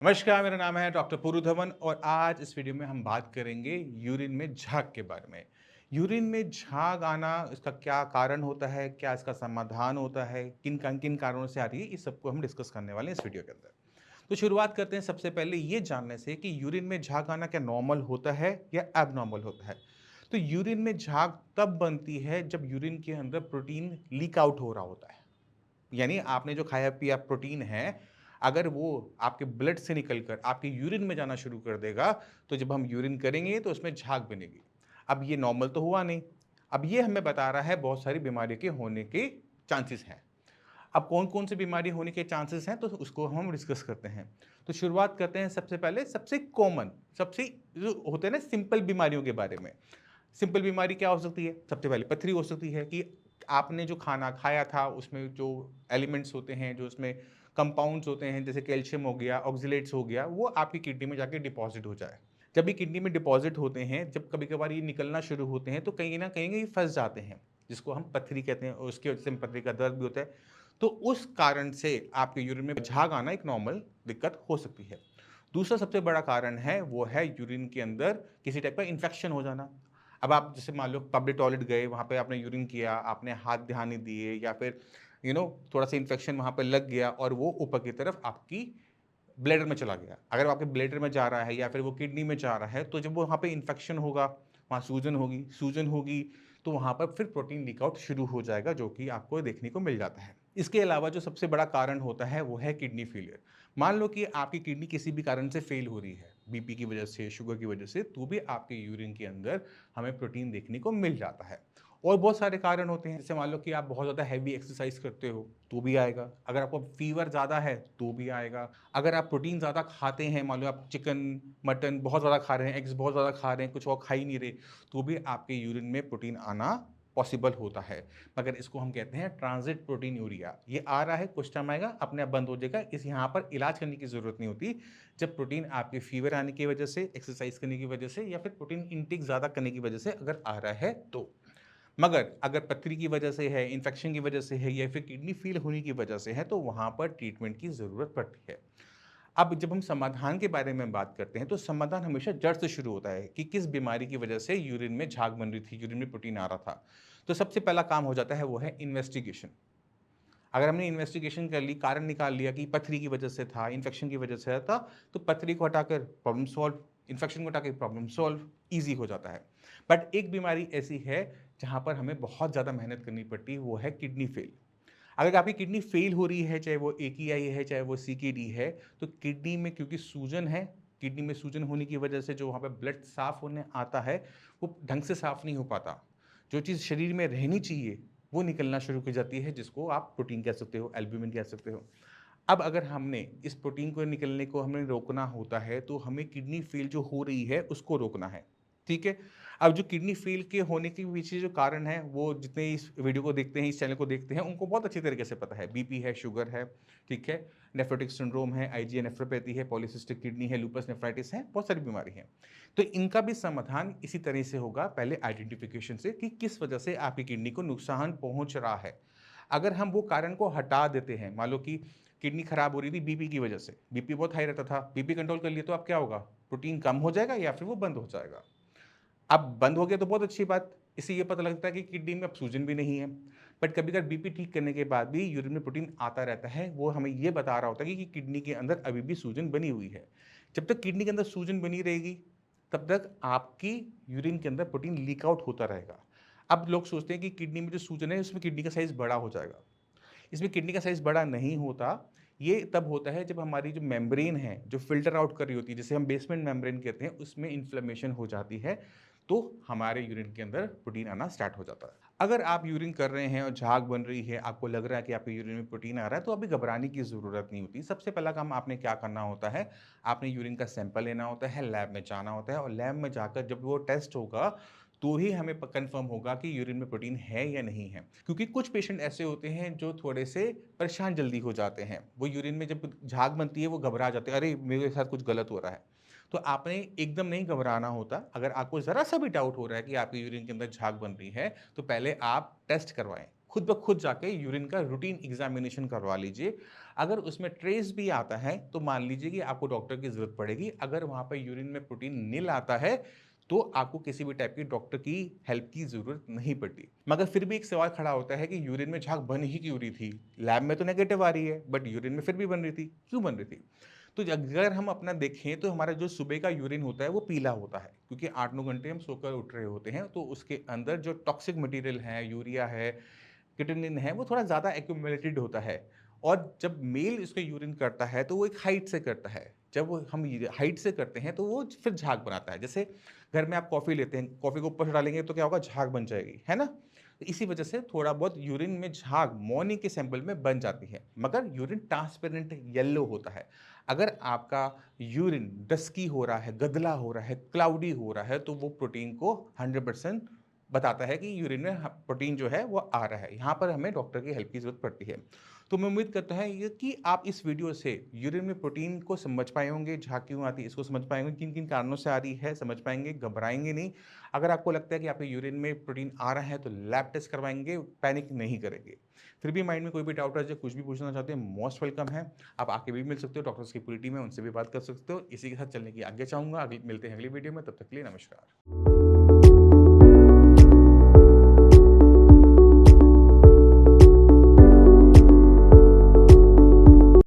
नमस्कार, मेरा नाम है डॉक्टर पुरु धवन और आज इस वीडियो में हम बात करेंगे यूरिन में झाग के बारे में। यूरिन में झाग आना, इसका क्या कारण होता है, क्या इसका समाधान होता है, किन कारणों से आ रही है, इस सबको हम डिस्कस करने वाले हैं इस वीडियो के अंदर। तो शुरुआत करते हैं सबसे पहले ये जानने से कि यूरिन में झाग आना क्या नॉर्मल होता है या एबनॉर्मल होता है। तो यूरिन में झाग तब बनती है जब यूरिन के अंदर प्रोटीन लीक आउट हो रहा होता है। यानी आपने जो खाया पिया प्रोटीन है, अगर वो आपके ब्लड से निकलकर आपके यूरिन में जाना शुरू कर देगा, तो जब हम यूरिन करेंगे तो उसमें झाग बनेगी। अब ये नॉर्मल तो हुआ नहीं। अब ये हमें बता रहा है बहुत सारी बीमारी के होने के चांसेस हैं। अब कौन-कौन सी बीमारी होने के चांसेस हैं, तो उसको हम डिस्कस करते हैं। तो शुरुआत करते हैं सबसे पहले सबसे कॉमन, सबसे जो होते हैं ना सिंपल बीमारियों के बारे में। सिंपल बीमारी क्या हो सकती है? सबसे पहले पथरी हो सकती है कि आपने जो खाना खाया था उसमें जो एलिमेंट्स होते हैं, जो उसमें कंपाउंड्स होते हैं जैसे कैल्शियम हो गया, ऑक्ज़ेलेट्स हो गया, वो आपकी किडनी में जाके डिपॉज़िट हो जाए। जब ये किडनी में डिपॉज़िट होते हैं, जब कभी-कभार ये निकलना शुरू होते हैं तो कहीं न कहीं ये फँस जाते हैं, जिसको हम पथरी कहते हैं और उसकी वजह से पथरी का दर्द भी होता है। तो उस कारण से आपके यूरिन में झाग आना एक नॉर्मल दिक्कत हो सकती है। दूसरा सबसे बड़ा कारण है, वो है यूरिन के अंदर किसी टाइप का इन्फेक्शन हो जाना। अब आप जैसे मान लो पब्लिक टॉयलेट गए, वहाँ पे आपने यूरिन किया, आपने हाथ ध्यान नहीं दिए या फिर थोड़ा-सा इन्फेक्शन वहाँ पे लग गया और वो ऊपर की तरफ आपकी ब्लैडर में चला गया। अगर वो आपके ब्लैडर में जा रहा है या फिर वो किडनी में जा रहा है, तो जब वो वहाँ पे इन्फेक्शन होगा, वहाँ सूजन होगी, तो वहाँ पर फिर प्रोटीन लीक आउट शुरू हो जाएगा, जो कि आपको देखने को मिल जाता है। इसके अलावा जो सबसे बड़ा कारण होता है, वो है किडनी फेलियर। मान लो कि आपकी किडनी किसी भी कारण से फेल हो रही है, बीपी की वजह से, शुगर की वजह से, तो भी आपके यूरिन के अंदर हमें प्रोटीन देखने को मिल जाता है। और बहुत सारे कारण होते हैं, जैसे मान लो कि आप बहुत ज़्यादा हैवी एक्सरसाइज करते हो, तो भी आएगा। अगर आपको फीवर ज़्यादा है, तो भी आएगा। अगर आप प्रोटीन ज़्यादा खाते हैं, मान लो आप चिकन, मटन बहुत ज़्यादा खा रहे हैं, एग्स बहुत ज़्यादा खा रहे हैं, कुछ और खा ही नहीं रहे, तो भी आपके यूरिन में प्रोटीन आना पॉसिबल होता है। मगर इसको हम कहते हैं ट्रांजिट प्रोटीन यूरिया। ये आ रहा है, कुछ टाइम आएगा, अपने आप बंद हो जाएगा। इस यहाँ पर इलाज करने की ज़रूरत नहीं होती। जब प्रोटीन आपके फीवर आने की वजह से, एक्सरसाइज करने की वजह से या फिर प्रोटीन इनटेक ज़्यादा करने की वजह से अगर आ रहा है तो। मगर अगर पथरी की वजह से है, इन्फेक्शन की वजह से है या फिर किडनी फेल होने की वजह से है, तो वहाँ पर ट्रीटमेंट की ज़रूरत पड़ती है। अब जब हम समाधान के बारे में बात करते हैं, तो समाधान हमेशा जड़ से शुरू होता है कि किस बीमारी की वजह से यूरिन में झाग बन रही थी, यूरिन में प्रोटीन आ रहा था। तो सबसे पहला काम हो जाता है, वो है इन्वेस्टिगेशन। अगर हमने इन्वेस्टिगेशन कर ली, कारण निकाल लिया कि पथरी की वजह से था, इन्फेक्शन की वजह से था, तो पथरी को हटाकर प्रॉब्लम सॉल्व, इन्फेक्शन को हटा के प्रॉब्लम सॉल्व, ईज़ी हो जाता है। बट एक बीमारी ऐसी है, जहाँ पर हमें बहुत ज़्यादा मेहनत करनी पड़ती है, वो है किडनी फेल। अगर आपकी किडनी फेल हो रही है, चाहे वो एकीआई है, चाहे वो सीकेडी है, तो किडनी में क्योंकि सूजन है, किडनी में सूजन होने की वजह से जो वहाँ पे ब्लड साफ़ होने आता है, वो ढंग से साफ़ नहीं हो पाता। जो चीज़ शरीर में रहनी चाहिए, वो निकलना शुरू की जाती है, जिसको आप प्रोटीन कह सकते हो, एल्ब्यूमिन कह सकते हो। अब अगर हमने इस प्रोटीन को निकलने को हमें रोकना होता है, तो हमें किडनी फेल जो हो रही है, उसको रोकना है। ठीक है? अब जो किडनी फेल के होने के पीछे जो कारण है, वो जितने इस वीडियो को देखते हैं, इस चैनल को देखते हैं, उनको बहुत अच्छी तरीके से पता है। बीपी है, शुगर है, ठीक है? नेफ्रोटिक सिंड्रोम है, आईजीए नेफ्रोपैथी है, पॉलीसिस्टिक किडनी है, लूपस नेफ्राइटिस है, बहुत सारी बीमारी हैं। तो इनका भी समाधान इसी तरह से होगा, पहले आइडेंटिफिकेशन से कि किस वजह से आपकी किडनी को नुकसान पहुँच रहा है। अगर हम वो कारण को हटा देते हैं, मान लो कि किडनी खराब हो रही थी बीपी की वजह से, बीपी बहुत हाई रहता था, बीपी कंट्रोल कर लिया तो अब क्या होगा? प्रोटीन कम हो जाएगा या फिर वो बंद हो जाएगा। अब बंद हो गया तो बहुत अच्छी बात, इससे ये पता लगता है कि किडनी में अब सूजन भी नहीं है। बट कभी-कभार बीपी ठीक करने के बाद भी यूरिन में प्रोटीन आता रहता है, वो हमें ये बता रहा होता है कि किडनी के अंदर अभी भी सूजन बनी हुई है। जब तक किडनी के अंदर सूजन बनी रहेगी, तब तक आपकी यूरिन के अंदर प्रोटीन लीक आउट होता रहेगा। अब लोग सोचते हैं कि किडनी में जो सूजन है, उसमें किडनी का साइज़ बड़ा हो जाएगा। इसमें किडनी का साइज़ बड़ा नहीं होता, ये तब होता है जब हमारी जो मेम्ब्रेन है, जो फ़िल्टर आउट कर रही होती है, जिसे हम बेसमेंट मेम्ब्रेन कहते हैं, उसमें इन्फ्लेमेशन हो जाती है, तो हमारे यूरिन के अंदर प्रोटीन आना स्टार्ट हो जाता है। अगर आप यूरिन कर रहे हैं और झाग बन रही है, आपको लग रहा है कि आपके यूरिन में प्रोटीन आ रहा है, तो अभी घबराने की ज़रूरत नहीं होती। सबसे पहला काम आपने क्या करना होता है, आपने यूरिन का सैंपल लेना होता है, लैब में जाना होता है और लैब में जाकर जब वो टेस्ट होगा, तो ही हमें कन्फर्म होगा कि यूरिन में प्रोटीन है या नहीं है। क्योंकि कुछ पेशेंट ऐसे होते हैं जो थोड़े से परेशान जल्दी हो जाते हैं। वो यूरिन में जब झाग बनती है वो घबरा जाते हैं, अरे मेरे साथ कुछ गलत हो रहा है। तो आपने एकदम नहीं घबराना होता। अगर आपको ज़रा-सा भी डाउट हो रहा है कि आपके यूरिन के अंदर झाग बन रही है, तो पहले आप टेस्ट करवाएँ। खुद ब खुद जाके यूरिन का रूटीन एग्ज़ामिनेशन करवा लीजिए। अगर उसमें ट्रेस भी आता है, तो मान लीजिए कि आपको डॉक्टर की ज़रूरत पड़ेगी। अगर वहाँ पे यूरिन में प्रोटीन निल आता है, तो आपको किसी भी टाइप की डॉक्टर की हेल्प की ज़रूरत नहीं पड़ती। मगर फिर भी एक सवाल खड़ा होता है कि यूरिन में झाग बन ही क्यों रही थी? लैब में तो नेगेटिव आ रही है, बट यूरिन में फिर भी बन रही थी, क्यों बन रही थी? तो अगर हम अपना देखें तो हमारा जो सुबह का यूरिन होता है वो पीला होता है, क्योंकि 8-9 घंटे हम सोकर उठ रहे होते हैं, तो उसके अंदर जो टॉक्सिक मटेरियल है, यूरिया है, क्रिएटिनिन है, वो थोड़ा ज़्यादा एक्यूमुलेटेड होता है। और जब मेल इसको यूरिन करता है तो वो एक हाइट से करता है। जब वो हम ये हाइट से करते हैं तो वो फिर झाग बनाता है। जैसे घर में आप कॉफ़ी लेते हैं, कॉफ़ी को ऊपर से डालेंगे तो क्या होगा, झाग बन जाएगी, है ना? तो इसी वजह से थोड़ा बहुत यूरिन में झाग मॉर्निंग के सैंपल में बन जाती है, मगर यूरिन ट्रांसपेरेंट येलो होता है। अगर आपका यूरिन डस्की हो रहा है, गदला हो रहा है, क्लाउडी हो रहा है, तो वो प्रोटीन को 100% बताता है कि यूरिन में प्रोटीन जो है वो आ रहा है। यहाँ पर हमें डॉक्टर की हेल्प की ज़रूरत पड़ती है। तो मैं उम्मीद करता है ये कि आप इस वीडियो से यूरिन में प्रोटीन को समझ पाए होंगे, झाग क्यों आती है इसको समझ पाए होंगे, किन-किन कारणों से आ रही है समझ पाएँगे, घबराएँगे नहीं। अगर आपको लगता है कि आपके यूरिन में प्रोटीन आ रहा है तो लैब टेस्ट करवाएँगे, पैनिक नहीं करेंगे। फिर भी माइंड में कोई भी डाउट है, कुछ भी पूछना चाहते हैं, मोस्ट वेलकम है। आप आके भी मिल सकते हो, डॉक्टर्स की पूरी टीम है, उनसे भी बात कर सकते हो। इसी के साथ चलने की आज्ञा चाहूँगा। मिलते हैं अगली वीडियो में, तब तक के लिए नमस्कार।